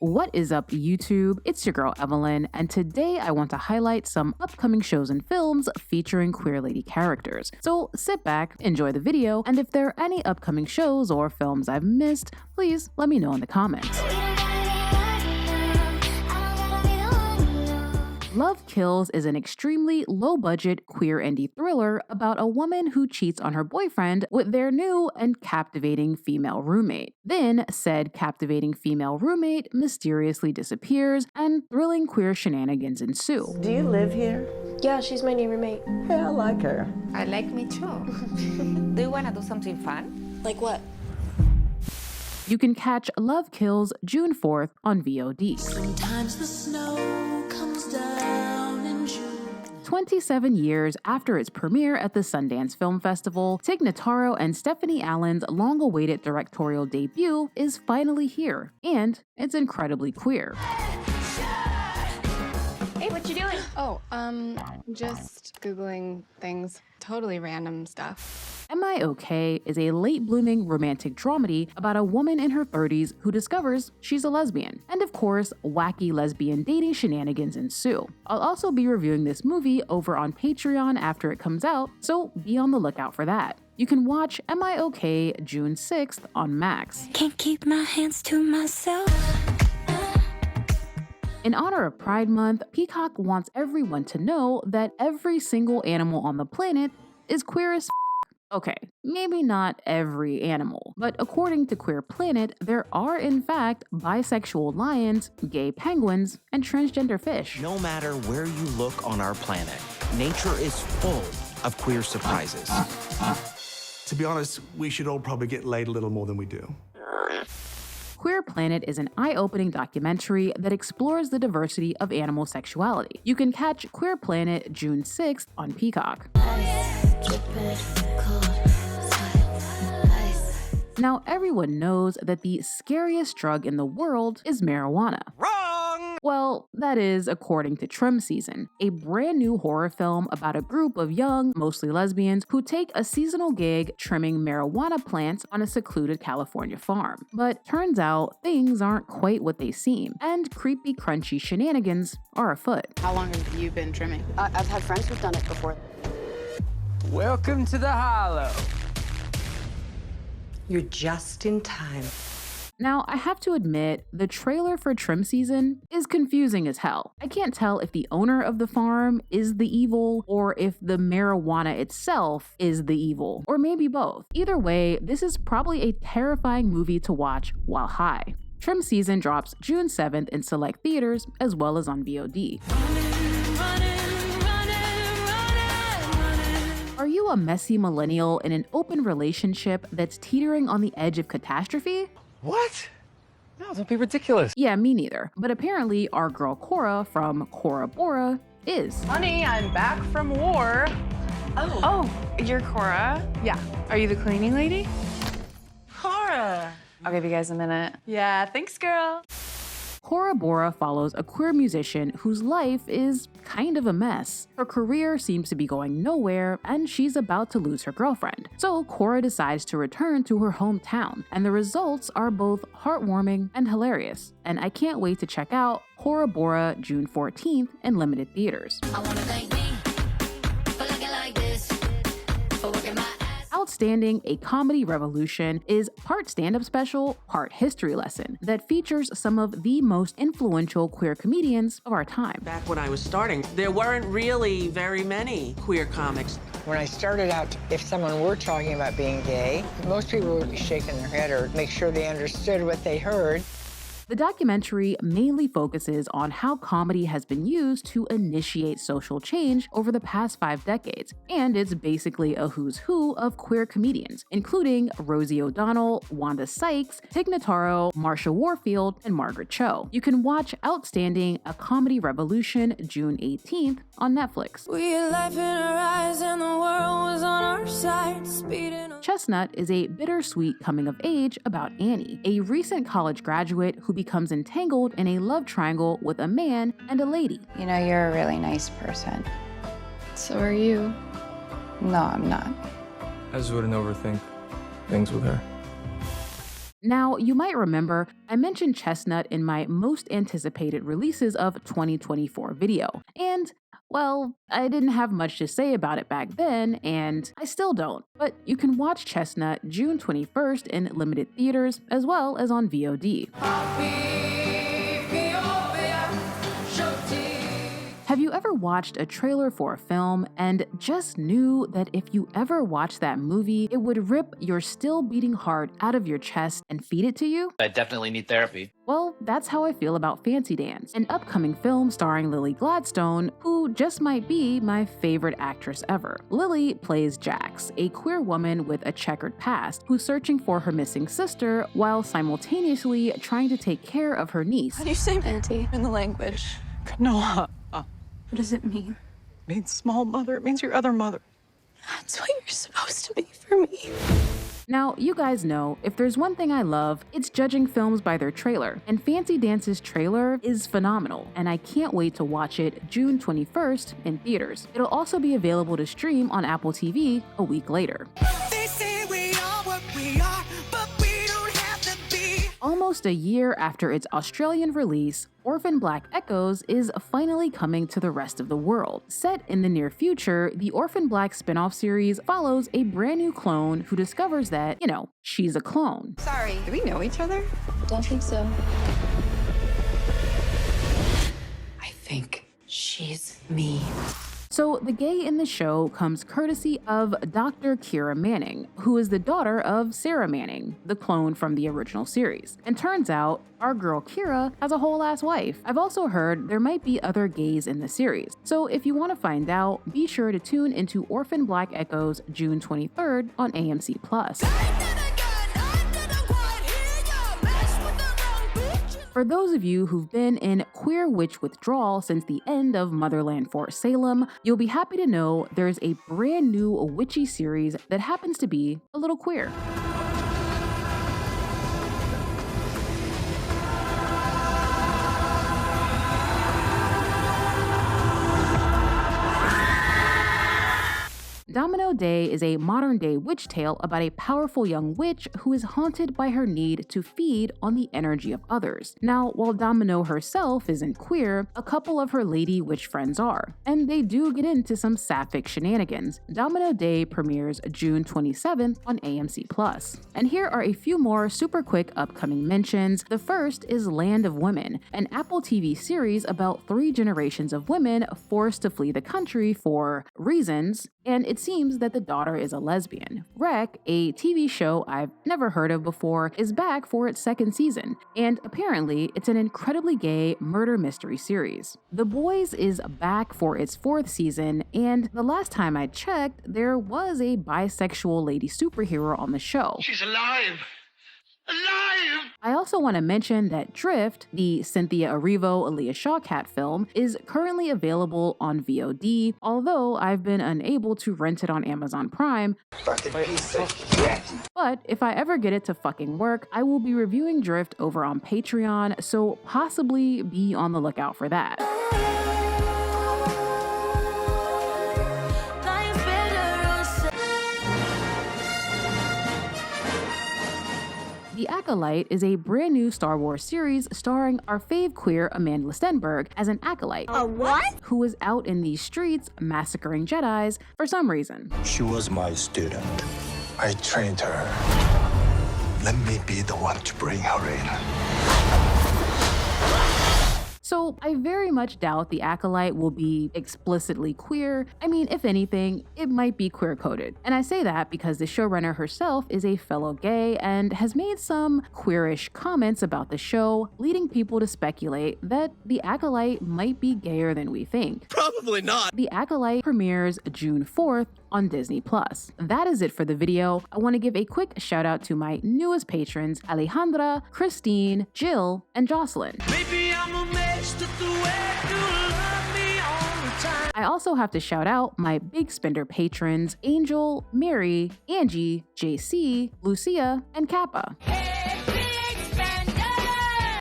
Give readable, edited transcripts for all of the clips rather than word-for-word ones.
What is up, YouTube? It's your girl Evelyn, and today I want to highlight some upcoming shows and films featuring queer lady characters. So sit back, enjoy the video, and if there are any upcoming shows or films I've missed, please let me know in the comments. Love Kills is an extremely low-budget queer indie thriller about a woman who cheats on her boyfriend with their new and captivating female roommate. Then, said captivating female roommate mysteriously disappears and thrilling queer shenanigans ensue. Do you live here? Yeah, she's my new roommate. Yeah, I like her. I like me too. Do you want to do something fun? Like what? You can catch Love Kills June 4th on VOD. Sometimes the snow comes down in June. 27 years after its premiere at the Sundance Film Festival, Tig Notaro and Stephanie Allen's long-awaited directorial debut is finally here, and it's incredibly queer. Hey, what you doing? Oh, just Googling things. Totally random stuff. Am I Okay is a late-blooming romantic dramedy about a woman in her 30s who discovers she's a lesbian. And of course, wacky lesbian dating shenanigans ensue. I'll also be reviewing this movie over on Patreon after it comes out, so be on the lookout for that. You can watch Am I Okay June 6th on Max. Can't keep my hands to myself. In honor of Pride Month, Peacock wants everyone to know that every single animal on the planet is queer as f***. Okay, maybe not every animal, but according to Queer Planet, there are in fact bisexual lions, gay penguins, and transgender fish. No matter where you look on our planet, nature is full of queer surprises. To be honest, we should all probably get laid a little more than we do. Queer Planet is an eye-opening documentary that explores the diversity of animal sexuality. You can catch Queer Planet June 6th on Peacock. Now, everyone knows that the scariest drug in the world is marijuana. Wrong! Well, that is according to Trim Season, a brand new horror film about a group of young, mostly lesbians, who take a seasonal gig trimming marijuana plants on a secluded California farm. But turns out, things aren't quite what they seem, and creepy, crunchy shenanigans are afoot. How long have you been trimming? I've had friends who've done it before. Welcome to the Hollow. You're just in time. Now, I have to admit, the trailer for Trim Season is confusing as hell. I can't tell if the owner of the farm is the evil, or if the marijuana itself is the evil, or maybe both. Either way, this is probably a terrifying movie to watch while high. Trim Season drops June 7th in select theaters, as well as on VOD. Are you a messy millennial in an open relationship that's teetering on the edge of catastrophe? What? No, don't be ridiculous. Yeah, me neither. But apparently our girl Cora from Cora Bora is. Honey, I'm back from war. Oh, you're Cora? Yeah. Are you the cleaning lady? Cora. I'll give you guys a minute. Yeah, thanks, girl. Cora Bora follows a queer musician whose life is kind of a mess. Her career seems to be going nowhere, and she's about to lose her girlfriend. So Cora decides to return to her hometown, and the results are both heartwarming and hilarious. And I can't wait to check out Cora Bora June 14th in limited theaters. Outstanding, A Comedy Revolution is part stand-up special, part history lesson that features some of the most influential queer comedians of our time. Back when I was starting, there weren't really very many queer comics. When I started out, if someone were talking about being gay, most people would be shaking their head or make sure they understood what they heard. The documentary mainly focuses on how comedy has been used to initiate social change over the past 5 decades, and it's basically a who's who of queer comedians, including Rosie O'Donnell, Wanda Sykes, Tig Notaro, Marsha Warfield, and Margaret Cho. You can watch Outstanding, A Comedy Revolution June 18th on Netflix. We had life in our eyes and the world was on our side, speeding on. Chestnut is a bittersweet coming of age about Annie, a recent college graduate who becomes entangled in a love triangle with a man and a lady. You know, you're a really nice person. So are you. No, I'm not. I just wouldn't overthink things with her. Now, you might remember I mentioned Chestnut in my most anticipated releases of 2024 video, and well, I didn't have much to say about it back then, and I still don't, but you can watch Chestnut June 21st in limited theaters as well as on VOD. Have you ever watched a trailer for a film and just knew that if you ever watched that movie, it would rip your still beating heart out of your chest and feed it to you? I definitely need therapy. Well, that's how I feel about Fancy Dance, an upcoming film starring Lily Gladstone, who just might be my favorite actress ever. Lily plays Jax, a queer woman with a checkered past who's searching for her missing sister while simultaneously trying to take care of her niece. How do you say auntie in the language? No. What does it mean? It means small mother. It means your other mother. That's what you're supposed to be for me. Now, you guys know, if there's one thing I love, it's judging films by their trailer, and Fancy Dance's trailer is phenomenal, and I can't wait to watch it June 21st in theaters. It'll also be available to stream on Apple TV a week later. They say we are what we are, but we don't have to be. Almost a year after its Australian release, Orphan Black Echoes is finally coming to the rest of the world. Set in the near future, the Orphan Black spin-off series follows a brand new clone who discovers that, she's a clone. Sorry, do we know each other? Don't think so. I think she's me. So the gay in the show comes courtesy of Dr. Kira Manning, who is the daughter of Sarah Manning, the clone from the original series. And turns out, our girl Kira has a whole ass wife. I've also heard there might be other gays in the series. So if you want to find out, be sure to tune into Orphan Black Echoes June 23rd on AMC+. For those of you who've been in queer witch withdrawal since the end of Motherland Fort Salem, you'll be happy to know there's a brand new witchy series that happens to be a little queer. Domino Day is a modern-day witch tale about a powerful young witch who is haunted by her need to feed on the energy of others. Now, while Domino herself isn't queer, a couple of her lady witch friends are, and they do get into some sapphic shenanigans. Domino Day premieres June 27th on AMC+. And here are a few more super quick upcoming mentions. The first is Land of Women, an Apple TV series about 3 generations of women forced to flee the country for reasons, and it seems that the daughter is a lesbian. Rec, a TV show I've never heard of before, is back for its 2nd season, and apparently it's an incredibly gay murder mystery series. The Boys is back for its 4th season, and the last time I checked, there was a bisexual lady superhero on the show. She's alive! Alive! I also want to mention that Drift, the Cynthia Erivo Aaliyah Shawkat film, is currently available on VOD, although I've been unable to rent it on Amazon Prime. Fucking piece of shit. But if I ever get it to fucking work, I will be reviewing Drift over on Patreon, so possibly be on the lookout for that. The Acolyte is a brand new Star Wars series starring our fave queer Amanda Stenberg as an acolyte. A what? Who is out in these streets massacring Jedis for some reason. She was my student. I trained her. Let me be the one to bring her in. So I very much doubt the Acolyte will be explicitly queer. I mean, if anything, it might be queer-coded. And I say that because the showrunner herself is a fellow gay and has made some queerish comments about the show, leading people to speculate that the Acolyte might be gayer than we think. Probably not. The Acolyte premieres June 4th on Disney+. That is it for the video. I want to give a quick shout out to my newest patrons, Alejandra, Christine, Jill, and Jocelyn. I also have to shout out my big spender patrons, Angel, Mary, Angie, JC, Lucia, and Kappa.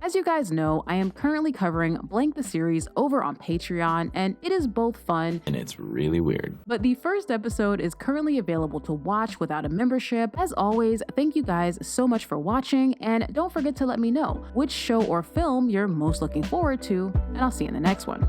As you guys know, I am currently covering Blank the series over on Patreon, and it is both fun and it's really weird. But the first episode is currently available to watch without a membership. As always, thank you guys so much for watching, and don't forget to let me know which show or film you're most looking forward to, and I'll see you in the next one.